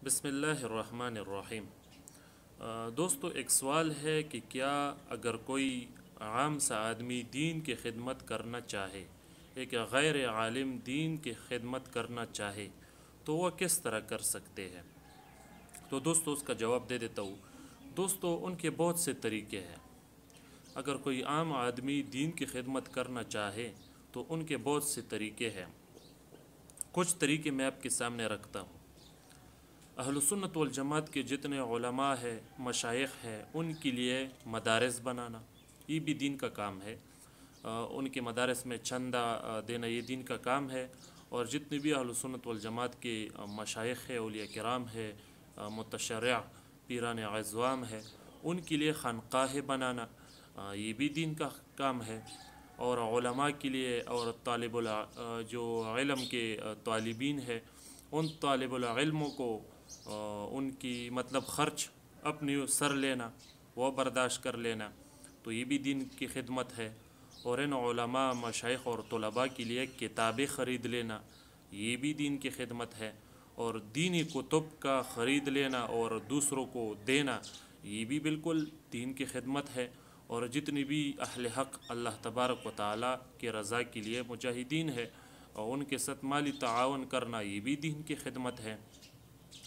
بسم اللہ الرحمن الرحیم۔ دوستو، ایک سوال ہے کہ کیا اگر کوئی عام سا آدمی دین کی خدمت کرنا چاہے، ایک غیر عالم دین کی خدمت کرنا چاہے تو وہ کس طرح کر سکتے ہیں؟ تو دوستو اس کا جواب دے دیتا ہوں۔ دوستو، ان کے بہت سے طریقے ہیں۔ اگر کوئی عام آدمی دین کی خدمت کرنا چاہے تو ان کے بہت سے طریقے ہیں۔ کچھ طریقے میں آپ کے سامنے رکھتا ہوں۔ اہل سنت والجماعت کے جتنے علماء ہیں، مشائخ ہیں، ان کے لیے مدارس بنانا، یہ بھی دین کا کام ہے۔ ان کے مدارس میں چندہ دینا یہ دین کا کام ہے۔ اور جتنے بھی اہل سنت والجماعت کے مشائخ ہیں، اولیاء کرام ہے، متشرع پیران اعظام ہے، ان کے لیے خانقاہیں بنانا، یہ بھی دین کا کام ہے۔ اور علماء کے لیے اور جو علم کے طالبین ہیں، ان طالب العلموں کو ان کی خرچ اپنی سر لینا، وہ برداشت کر لینا، تو یہ بھی دین کی خدمت ہے۔ اور ان علماء، مشائخ اور طلباء کے لیے کتابیں خرید لینا، یہ بھی دین کی خدمت ہے۔ اور دینی کتب کا خرید لینا اور دوسروں کو دینا، یہ بھی بالکل دین کی خدمت ہے۔ اور جتنی بھی اہل حق اللہ تبارک و تعالیٰ کی رضا کے لیے مجاہدین ہے، اور ان کے ساتھ مالی تعاون کرنا، یہ بھی دین کی خدمت ہے۔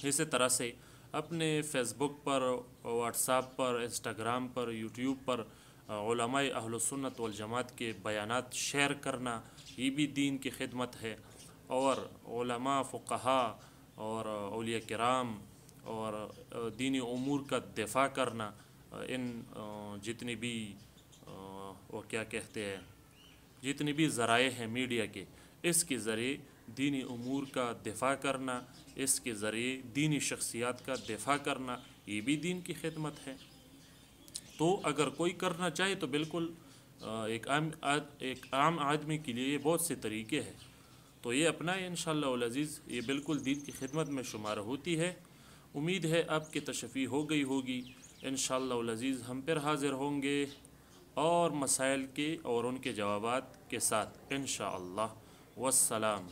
اسی طرح سے اپنے فیس بک پر، واٹس ایپ پر، انسٹاگرام پر، یوٹیوب پر علماء اہل سنت والجماعت کے بیانات شیئر کرنا، یہ بھی دین کی خدمت ہے۔ اور علماء، فقہاء اور اولیاء کرام اور دینی امور کا دفاع کرنا، ان جتنی بھی وہ کیا کہتے ہیں، جتنی بھی ذرائع ہیں میڈیا کے، اس کے ذریعے دینی امور کا دفاع کرنا، اس کے ذریعے دینی شخصیات کا دفاع کرنا، یہ بھی دین کی خدمت ہے۔ تو اگر کوئی کرنا چاہے تو بالکل ایک عام آدمی کے لیے یہ بہت سے طریقے ہیں، تو یہ اپنائیں انشاءاللہ العزیز، یہ بالکل دین کی خدمت میں شمار ہوتی ہے۔ امید ہے آپ کی تشفی ہو گئی ہوگی۔ انشاءاللہ العزیز ہم پھر حاضر ہوں گے اور مسائل کے اور ان کے جوابات کے ساتھ انشاءاللہ۔ والسلام۔